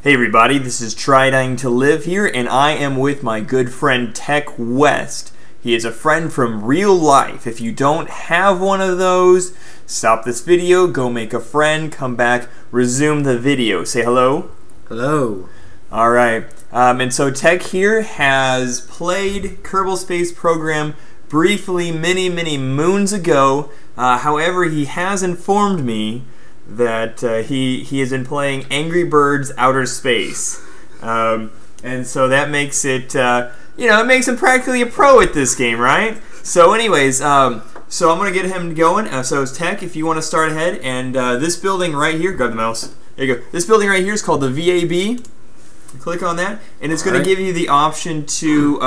Hey everybody, this is Trying to Live here, and I am with my good friend TechWest. He is a friend from real life. If you don't have one of those, stop this video, go make a friend, come back, resume the video. Say hello. Hello. Alright, and so Tech here has played Kerbal Space Program briefly many moons ago. However, he has informed me that he has been playing Angry Birds Outer Space, and so that makes it it makes him practically a pro at this game, right? So anyways, so I'm gonna get him going. So it's Tech, if you want to start ahead, and this building right here, grab the mouse. There you go. This building right here is called the VAB. Click on that, and it's going to give you the option to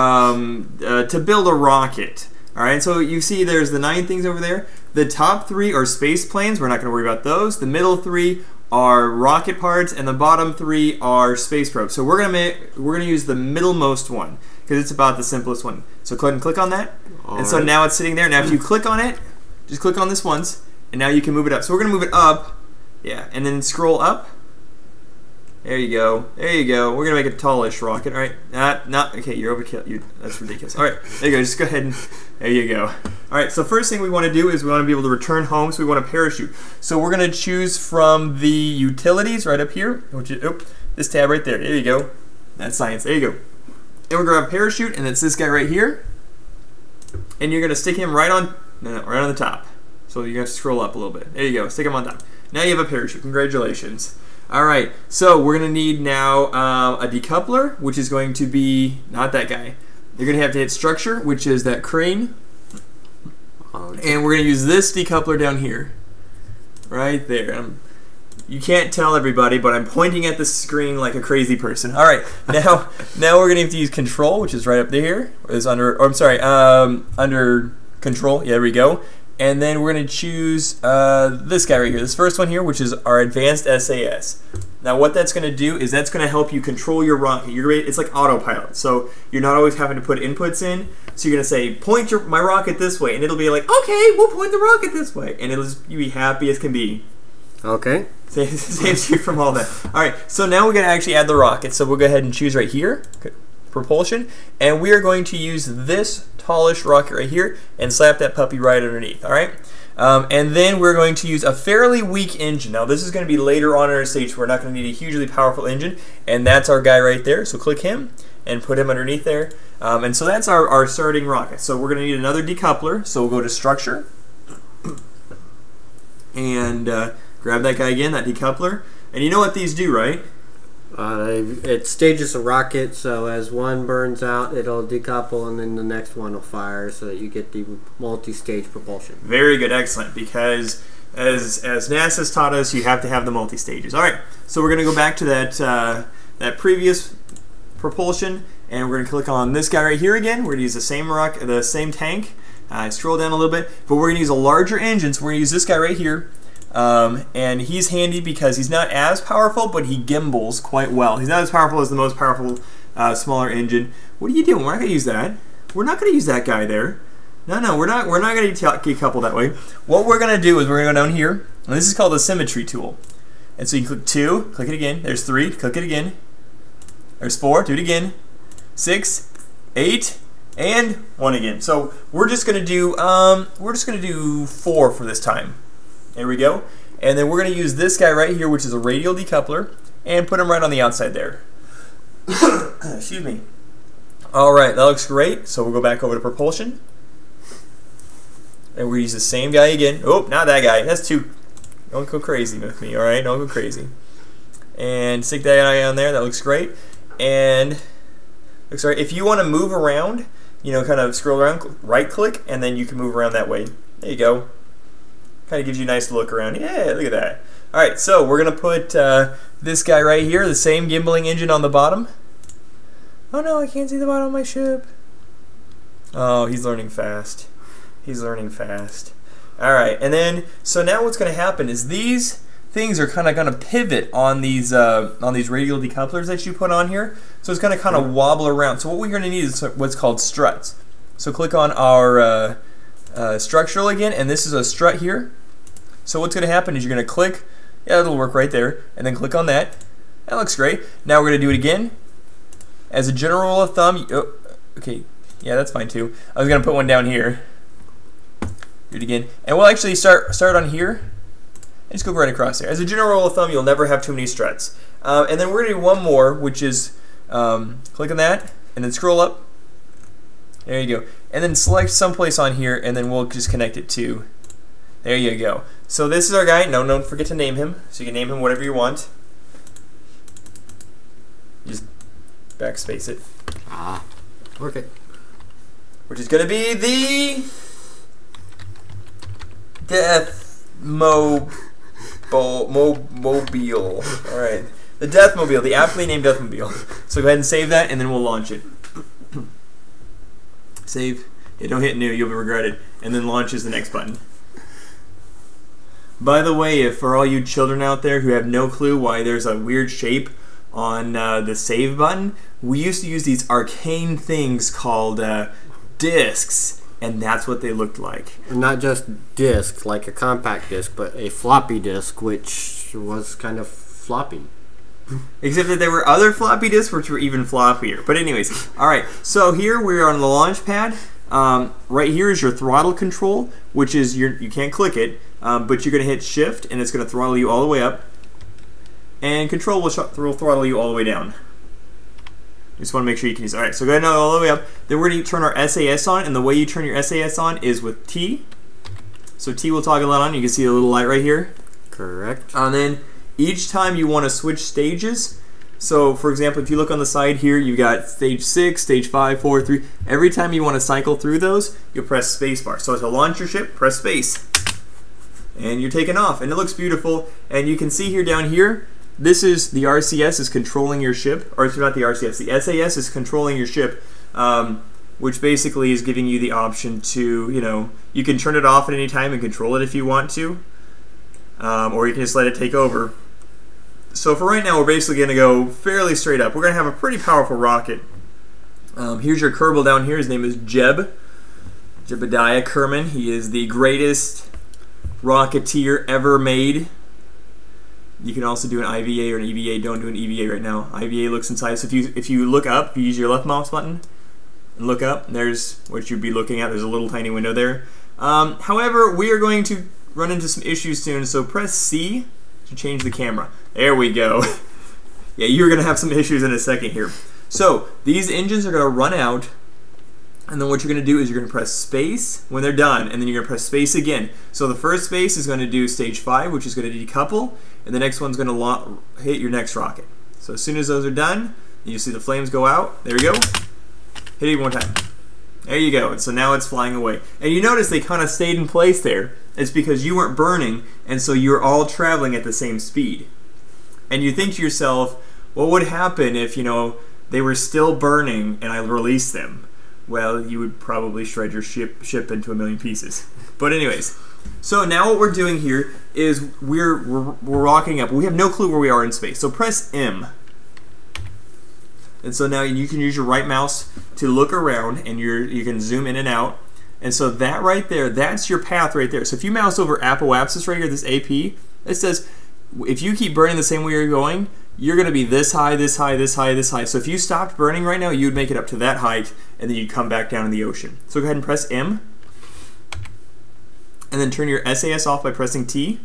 build a rocket. All right, so you see there's the 9 things over there. The top 3 are space planes. We're not going to worry about those. The middle 3 are rocket parts, and the bottom 3 are space probes. So we're gonna use the middlemost one because it's about the simplest one. So go ahead and click on that. And so now it's sitting there. Now if you click on it, just click on this once, and now you can move it up. So we're gonna move it up, yeah, and then scroll up. There you go. There you go. We're gonna make a tallish rocket. All right. Not okay. You're overkill. That's ridiculous. All right. There you go. Just go ahead and there you go. All right. So first thing we want to do is we want to be able to return home. So we want a parachute. So we're gonna choose from the utilities right up here, which is this tab right there. There you go. That's science. There you go. And we're gonna grab parachute, and it's this guy right here. And you're gonna stick him right on right on the top. So you have to scroll up a little bit. There you go. Stick him on top. Now you have a parachute. Congratulations. Alright, so we're going to need now a decoupler, which is going to be not that guy. You're going to have to hit structure, which is that crane. And we're going to use this decoupler down here. Right there. You can't tell everybody, but I'm pointing at the screen like a crazy person. Alright, now we're going to have to use control, which is right up there. Is under, or I'm sorry, under control. Yeah, there we go. And then we're going to choose this guy right here, this first one here, which is our advanced SAS. Now what that's going to do is that's going to help you control your rocket. It's like autopilot, so you're not always having to put inputs in. So you're going to say, point my rocket this way, and it'll be like, okay, we'll point the rocket this way. And you'll be happy as can be. Okay. Saves you from all that. All right, so now we're going to actually add the rocket. So we'll go ahead and choose right here, propulsion, and we are going to use this tallish rocket right here and slap that puppy right underneath. All right, and then we're going to use a fairly weak engine. Now this is going to be later on in our stage, so we're not going to need a hugely powerful engine, and that's our guy right there. So click him and put him underneath there, and so that's our starting rocket. So we're going to need another decoupler, so we'll go to structure and grab that guy again, that decoupler, and you know what these do, right? It stages a rocket, so as one burns out, it'll decouple, and then the next one will fire, so that you get the multi-stage propulsion. Very good, excellent. Because as NASA's taught us, you have to have the multi-stages. All right, so we're going to go back to that previous propulsion, and we're going to click on this guy right here again. We're going to use the same tank. Scroll down a little bit, but we're going to use a larger engine, so we're going to use this guy right here. And he's handy because he's not as powerful, but he gimbals quite well. He's not as powerful as the most powerful smaller engine. What are you doing? We're not going to use that. We're not going to use that guy there. No, we're not going to decouple that way. What we're going to do is we're going to go down here, and this is called the symmetry tool. And so you click 2, click it again. There's 3, click it again. There's 4, do it again. 6, 8, and 1 again. So we're just going to do 4 for this time. There we go. And then we're going to use this guy right here, which is a radial decoupler, and put him right on the outside there. Excuse me. All right, that looks great. So we'll go back over to propulsion. And we're going to use the same guy again. Oh, not that guy. That's too... Don't go crazy with me, all right? Don't go crazy. And stick that guy on there. That looks great. And looks right. If you want to move around, kind of scroll around, right-click, and then you can move around that way. There you go. Kind of gives you a nice look around. Yeah, look at that. All right, so we're going to put this guy right here, the same gimbaling engine on the bottom. Oh no, I can't see the bottom of my ship. Oh, he's learning fast. He's learning fast. All right, and then, so now what's going to happen is these things are kind of going to pivot on these radial decouplers that you put on here. So it's going to kind of wobble around. So what we're going to need is what's called struts. So click on our structural again, and this is a strut here. So what's going to happen is you're going to click, yeah, it'll work right there, and then click on that, That looks great. Now we're going to do it again. As a general rule of thumb, oh, okay, yeah, that's fine too. I was going to put one down here. Do it again. And we'll actually start on here. And just go right across there. As a general rule of thumb, you'll never have too many struts. And then we're going to do one more, which is click on that, and then scroll up. There you go. And then select someplace on here, and then we'll just connect it to. There you go. So this is our guy. No, don't forget to name him. So you can name him whatever you want. Just backspace it. Okay. Which is going to be the Death Mobile. All right. The Deathmobile, the aptly named Deathmobile. So go ahead and save that, and then we'll launch it. Save. Yeah, don't hit new, you'll be regretted. And then launch is the next button. By the way, if for all you children out there who have no clue why there's a weird shape on the save button, we used to use these arcane things called discs, and that's what they looked like. Not just disc, like a compact disc, but a floppy disk, which was kind of floppy. Except that there were other floppy disks which were even floppier. But anyways, alright, so here we're on the launch pad. Right here is your throttle control, which is you can't click it, but you're going to hit shift and it's going to throttle you all the way up. And control will throttle you all the way down. Just want to make sure you can use it. Alright, so go ahead and all the way up. Then we're going to turn our SAS on, and the way you turn your SAS on is with T. So T will toggle that on. You can see a little light right here. Correct. And then each time you want to switch stages, so for example, if you look on the side here, you've got stage 6, stage 5, 4, 3. Every time you want to cycle through those, you'll press spacebar. So to launch your ship, press space. And you're taking off, and it looks beautiful. And you can see here down here, this is the RCS is controlling your ship, or it's not the RCS, the SAS is controlling your ship, which basically is giving you the option to, you can turn it off at any time and control it if you want to, or you can just let it take over. So for right now, we're basically going to go fairly straight up. We're going to have a pretty powerful rocket. Here's your Kerbal down here. His name is Jebediah Kerman. He is the greatest rocketeer ever made. You can also do an IVA or an EVA. Don't do an EVA right now. IVA looks inside. So if you look up, you use your left mouse button and look up, there's what you'd be looking at. There's a little tiny window there. However, we are going to run into some issues soon, so press C to change the camera. There we go. Yeah, you're going to have some issues in a second here. So these engines are going to run out, and then what you're going to do is you're going to press space when they're done, and then you're going to press space again. So the first space is going to do stage 5, which is going to decouple, and the next one's going to hit your next rocket. So as soon as those are done, you see the flames go out. There we go. Hit it one time. There you go. And so now it's flying away. And you notice they kind of stayed in place there. It's because you weren't burning, and so you're all traveling at the same speed. And you think to yourself, what would happen if, they were still burning and I released them? Well, you would probably shred your ship into a million pieces. But anyways, so now what we're doing here is we're rocking up. We have no clue where we are in space. So press M. And so now you can use your right mouse to look around, and you can zoom in and out. And so that right there, that's your path right there. So if you mouse over apoapsis right here, this AP, it says if you keep burning the same way you're going, you're going to be this high, this high, this high, this high. So if you stopped burning right now, you'd make it up to that height, and then you'd come back down in the ocean. So go ahead and press M. And then turn your SAS off by pressing T.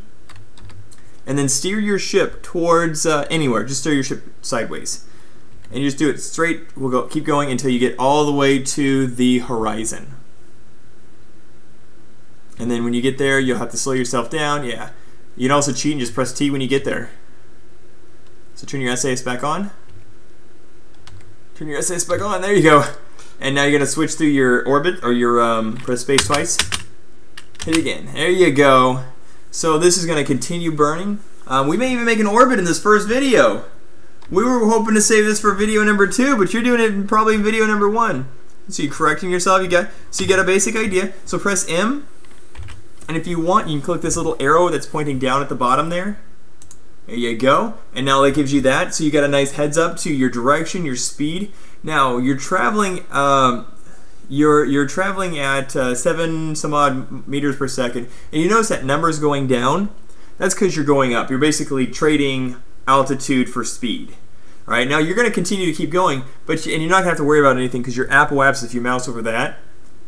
And then steer your ship towards anywhere. Just steer your ship sideways. And you just do it straight. We'll keep going until you get all the way to the horizon. And then when you get there, you'll have to slow yourself down. Yeah. You can also cheat and just press T when you get there. So turn your SAS back on. Turn your SAS back on. There you go. And now you're going to switch through your orbit, or your press space twice. Hit it again. There you go. So this is going to continue burning. We may even make an orbit in this first video. We were hoping to save this for video number 2, but you're doing it in probably video number 1. So you're correcting yourself. You got a basic idea. So press M, and if you want, you can click this little arrow that's pointing down at the bottom there. There you go. And now that gives you that. So you got a nice heads up to your direction, your speed. Now you're traveling. You're traveling at 7 some odd meters per second, and you notice that number's going down. That's because you're going up. You're basically trading altitude for speed. All right, now you're going to continue to keep going, and you're not going to have to worry about anything because your apoapsis, if you mouse over that,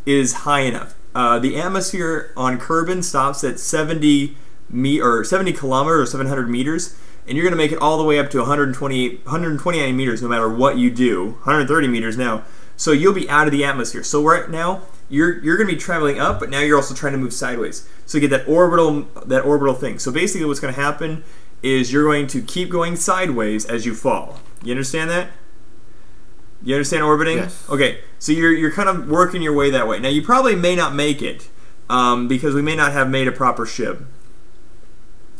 is high enough. The atmosphere on Kerbal stops at 70 kilometers or 700 meters, and you're going to make it all the way up to 129 meters no matter what you do. 130 meters now. So you'll be out of the atmosphere. So right now, you're going to be traveling up, but now you're also trying to move sideways. So you get that orbital thing. So basically what's going to happen is you're going to keep going sideways as you fall. You understand that? You understand orbiting? Yes. Okay, so you're kind of working your way that way. Now you probably may not make it because we may not have made a proper ship.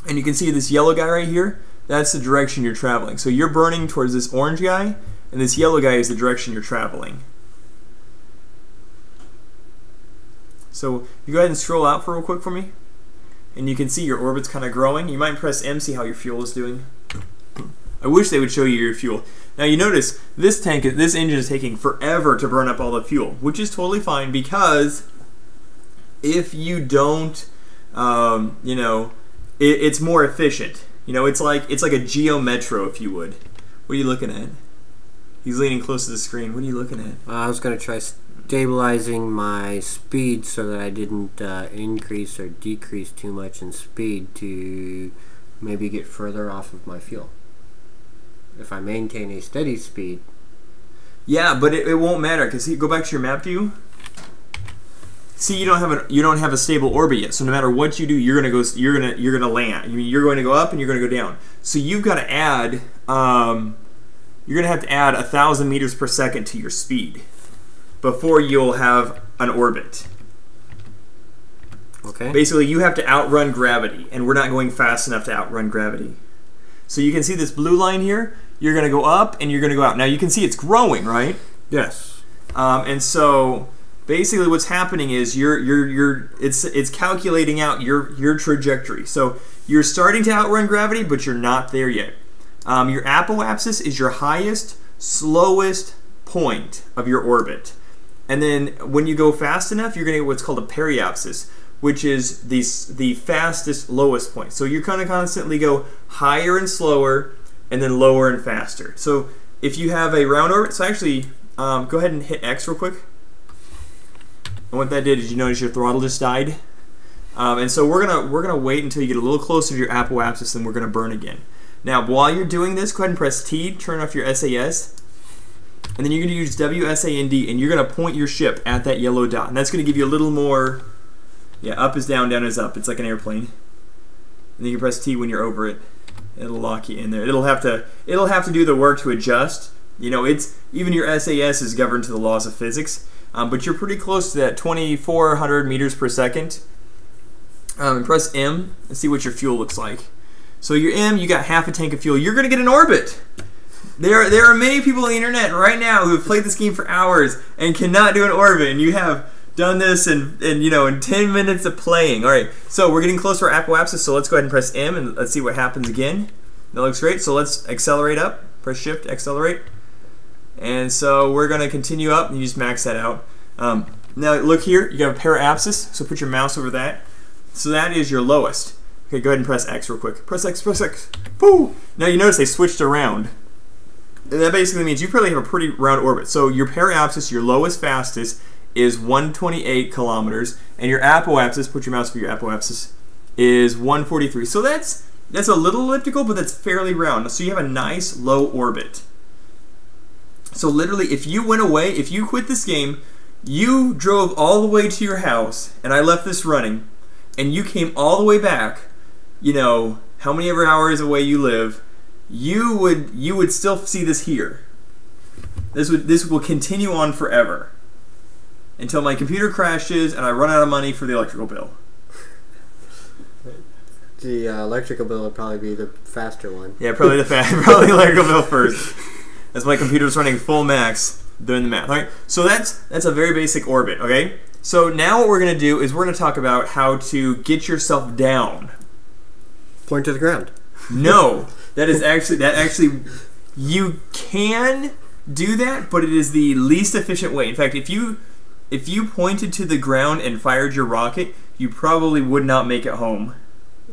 And you can see this yellow guy right here. That's the direction you're traveling. So you're burning towards this orange guy, and this yellow guy is the direction you're traveling. So you go ahead and scroll out for real quick for me, and you can see your orbit's kind of growing. You might press M, see how your fuel is doing. I wish they would show you your fuel. Now you notice this engine is taking forever to burn up all the fuel, which is totally fine because if you don't, it's more efficient. It's like a Geo Metro, if you would. What are you looking at? He's leaning close to the screen. What are you looking at? I was going to try stabilizing my speed so that I didn't increase or decrease too much in speed to maybe get further off of my fuel. If I maintain a steady speed. Yeah, but it won't matter because go back to your map view. See, you don't have a stable orbit yet. So no matter what you do, you're gonna land. You're going to go up and you're going to go down. So you've got to add. You're going to have to add 1,000 meters per second to your speed before you'll have an orbit. Okay. Basically, you have to outrun gravity, and we're not going fast enough to outrun gravity. So you can see this blue line here. You're going to go up and you're going to go out. Now you can see it's growing, right? Yes. And so basically, what's happening is it's calculating out your trajectory. So you're starting to outrun gravity, but you're not there yet. Your apoapsis is your highest, slowest point of your orbit. And then when you go fast enough, you're going to get what's called a periapsis, which is the fastest, lowest point. So you kind of constantly go higher and slower, and then lower and faster. So if you have a round orbit, so actually, go ahead and hit X real quick. And what that did is you notice your throttle just died. And so we're gonna wait until you get a little closer to your apoapsis, and we're gonna burn again. Now, while you're doing this, go ahead and press T, turn off your SAS, and then you're going to use WSAND, and you're going to point your ship at that yellow dot. And that's going to give you a little more, up is down, down is up. It's like an airplane. And then you can press T when you're over it. It'll lock you in there. It'll have to do the work to adjust. Even your SAS is governed to the laws of physics, but you're pretty close to that 2,400 meters per second. And press M and see what your fuel looks like. So your M, you got half a tank of fuel. You're going to get an orbit. There are many people on the internet right now who have played this game for hours and cannot do an orbit, and you have done this in 10 minutes of playing. All right, so we're getting close to our apoapsis, so let's go ahead and press M, and let's see what happens again. That looks great. So let's accelerate up. Press Shift, accelerate. And so we're going to continue up, and you just max that out. Now look here, you got a periapsis, so put your mouse over that. So that is your lowest. Okay, go ahead and press X real quick. Press X, press X. Woo! Now you notice they switched around. And that basically means you probably have a pretty round orbit. So your periapsis, your lowest, fastest, is 128 kilometers, and your apoapsis, put your mouse over your apoapsis, is 143. So that's a little elliptical, but that's fairly round. So you have a nice low orbit. So literally, if you went away, if you quit this game, you drove all the way to your house, and I left this running, and you came all the way back, how many ever hours away you live, you would still see this here. This will continue on forever until my computer crashes and I run out of money for the electrical bill. The electrical bill would probably be the faster one. Yeah, probably the electrical bill first. As my computer's running full max doing the math. All right, so that's a very basic orbit. Okay, so now what we're gonna do is we're gonna talk about how to get yourself down. Point to the ground. No, that actually you can do that, but it is the least efficient way. In fact, if you pointed to the ground and fired your rocket, you probably would not make it home.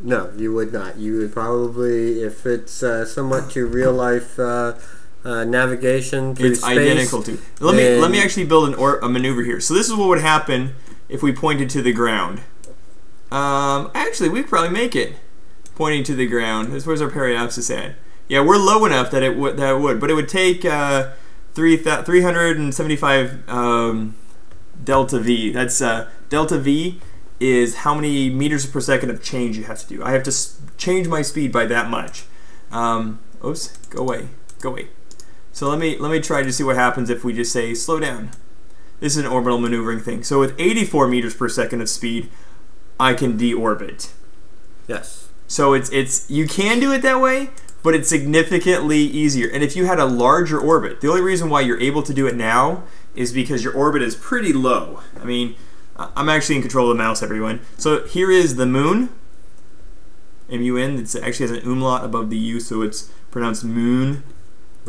No, you would not. You would probably, if it's somewhat to real life navigation through It's space, identical to. Let me actually build a maneuver here. So this is what would happen if we pointed to the ground. Actually, we'd probably make it pointing to the ground. Where's our periapsis at? Yeah, we're low enough that it would, but it would take 375 delta v. That's delta v is how many meters per second of change you have to do. I have to change my speed by that much. Oops, go away, go away. So let me try to see what happens if we just say slow down. This is an orbital maneuvering thing. So with 84 meters per second of speed, I can deorbit. Yes. So it's you can do it that way, but it's significantly easier. And if you had a larger orbit, the only reason why you're able to do it now is because your orbit is pretty low. I mean, I'm actually in control of the mouse, everyone. So here is the moon, M-U-N. It actually has an umlaut above the U, so it's pronounced moon.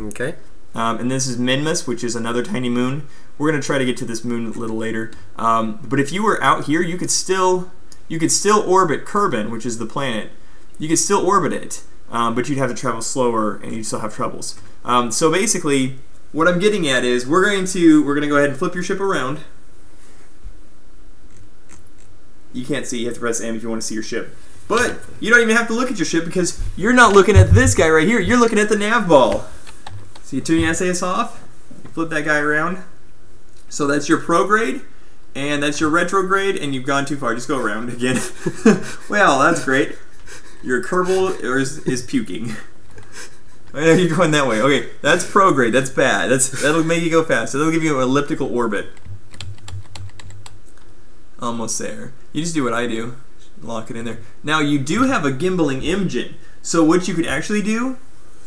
Okay. And this is Minmus, which is another tiny moon. We're going to try to get to this moon a little later. But if you were out here, you could still orbit Kerbal, which is the planet. You could still orbit it, but you'd have to travel slower, and you'd still have troubles. So basically, what I'm getting at is we're going to go ahead and flip your ship around. You can't see. You have to press M if you want to see your ship. But you don't even have to look at your ship because you're not looking at this guy right here. You're looking at the nav ball. So you turn your SAS off. You flip that guy around. So that's your prograde, and that's your retrograde, and you've gone too far. Just go around again. Well, that's great. Your Kerbal is puking. You're going that way. Okay, that's prograde. That's bad. That'll make you go fast. So that'll give you an elliptical orbit. Almost there. You just do what I do. Lock it in there. Now you do have a gimbaling engine. So what you could actually do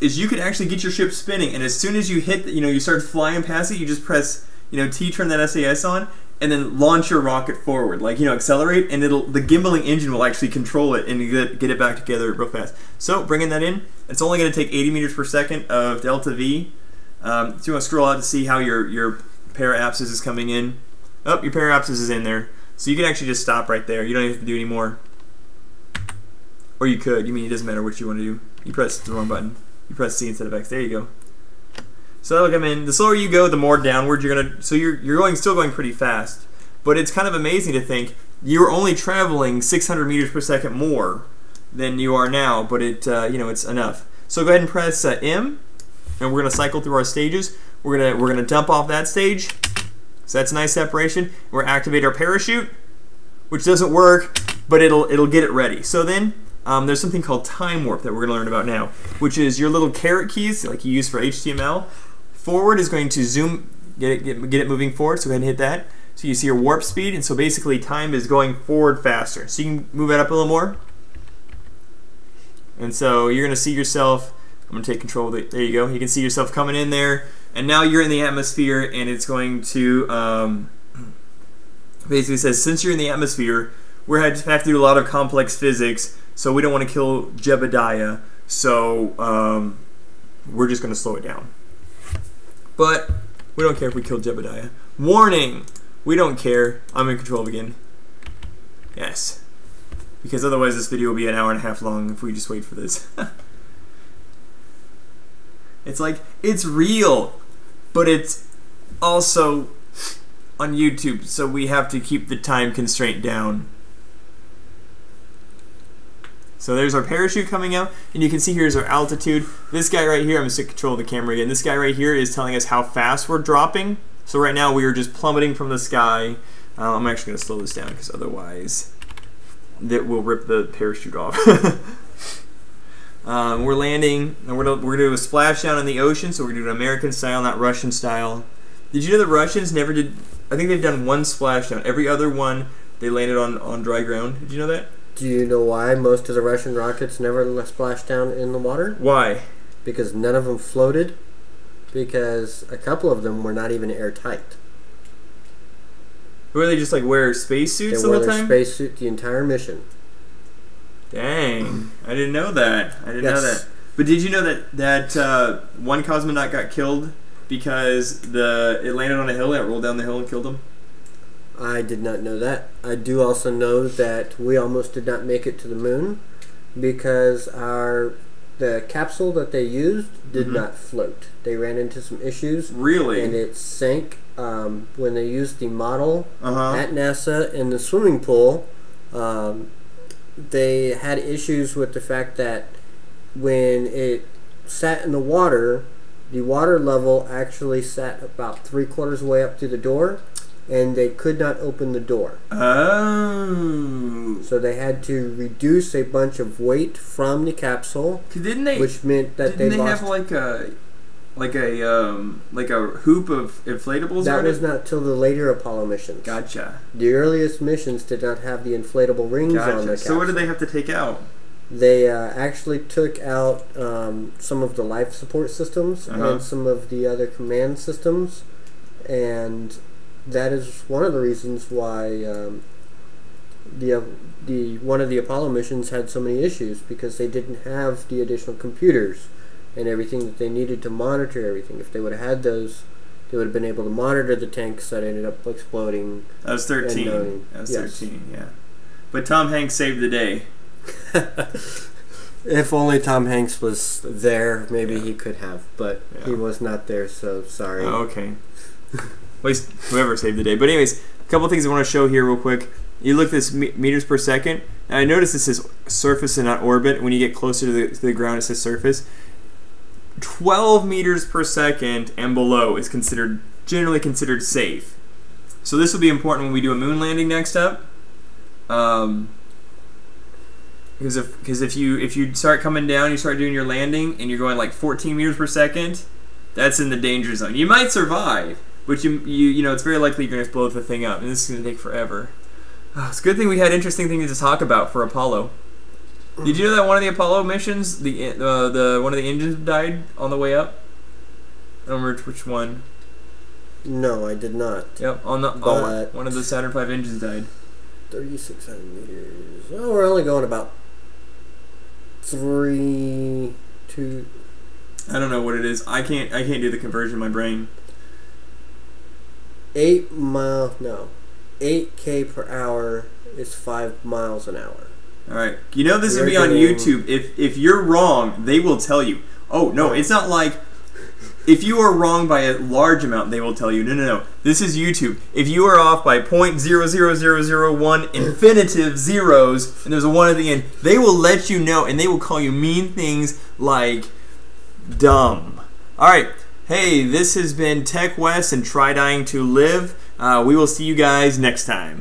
is you could actually get your ship spinning, and as soon as you hit, you start flying past it, you just press, T, turn that SAS on, and then launch your rocket forward, like, accelerate, and the gimbaling engine will actually control it and get it back together real fast. So bringing that in, it's only going to take 80 meters per second of delta V. So you want to scroll out to see how your periapsis is coming in. Oh, your periapsis is in there. So you can actually just stop right there. You don't have to do any more. Or you could. It doesn't matter what you want to do. You press the wrong button. You press C instead of X. There you go. So that'll come in. The slower you go, the more downward you're gonna. So you're still going pretty fast. But it's kind of amazing to think you're only traveling 600 meters per second more than you are now. But it's enough. So go ahead and press M, and we're gonna cycle through our stages. We're gonna dump off that stage. So that's nice separation. We're gonna activate our parachute, which doesn't work, but it'll get it ready. So then there's something called time warp that we're gonna learn about now, which is your little caret keys like you use for HTML. Forward is going to zoom, get it moving forward. So go ahead and hit that. So you see your warp speed, and so basically time is going forward faster. So you can move it up a little more. And so you're gonna see yourself. I'm gonna take control of it. There you go. You can see yourself coming in there. And now you're in the atmosphere, and it's going to basically says, since you're in the atmosphere, we have to do a lot of complex physics, so we don't want to kill Jebediah, so we're just going to slow it down. But we don't care if we kill Jebediah. Warning! We don't care. I'm in control again. Yes. Because otherwise this video will be an hour and a half long if we just wait for this. It's like, it's real, but it's also on YouTube, so we have to keep the time constraint down. So there's our parachute coming out, and you can see here's our altitude. This guy right here, I'm going to control the camera again. This guy right here is telling us how fast we're dropping. So right now we are just plummeting from the sky. I'm actually going to slow this down because otherwise that will rip the parachute off. We're landing, and we're gonna do a splashdown in the ocean, so we're gonna do it American style, not Russian style. Did you know the Russians never did? I think they've done one splashdown. Every other one they landed on dry ground. Did you know that? Do you know why most of the Russian rockets never splashed down in the water? Why? Because none of them floated. Because a couple of them were not even airtight. Were they just like wear spacesuits the the whole time? They wore their spacesuit the entire mission. Dang, I didn't know that. I didn't know that. But did you know that one cosmonaut got killed because it landed on a hill and it rolled down the hill and killed him? I did not know that. I do also know that we almost did not make it to the moon because the capsule that they used did not float. They ran into some issues. Really? And it sank when they used the model Uh-huh. at NASA in the swimming pool. They had issues with the fact that when it sat in the water level actually sat about 3/4 way up to the door, and they could not open the door. Oh. So they had to reduce a bunch of weight from the capsule, Didn't they? which meant that Didn't they lost. have like a hoop of inflatables? That on was it? not till the later Apollo missions. Gotcha. The earliest missions did not have the inflatable rings on the Gotcha. capsule. So what did they have to take out? They actually took out some of the life support systems and some of the other command systems, and that is one of the reasons why one of the Apollo missions had so many issues, because they didn't have the additional computers and everything that they needed to monitor everything. If they would have had those, they would have been able to monitor the tanks that ended up exploding. That was 13. That was Yes. 13, yeah. But Tom Hanks saved the day. If only Tom Hanks was there, maybe he could have, but he was not there, so sorry. Oh, okay. At least whoever saved the day. But anyways, a couple things I want to show here real quick. You look at this meters per second. Now I notice this is surface and not orbit. When you get closer to the ground, it says surface. 12 meters per second and below is generally considered safe. So this will be important when we do a moon landing next up. Because if you start coming down, you start doing your landing, and you're going like 14 meters per second, that's in the danger zone. You might survive, but you know it's very likely you're going to blow the thing up, and this is going to take forever. It's a good thing we had interesting things to talk about for Apollo. Did you know that one of the Apollo missions, the one of the engines died on the way up? I don't remember which one. No, I did not. Yep, one of the Saturn V engines died. 3,600 meters. Oh, we're only going about 3, 2. I don't know what it is. I can't do the conversion in my brain. 8K per hour is 5 miles an hour. All right. You know this will be on YouTube. If you're wrong, they will tell you. Oh, no, it's not like if you are wrong by a large amount, they will tell you. No. This is YouTube. If you are off by 0.00001 infinitive zeros and there's a 1 at the end, they will let you know, and they will call you mean things like dumb. All right. Hey, this has been TechWest and Try Dying to Live. We will see you guys next time.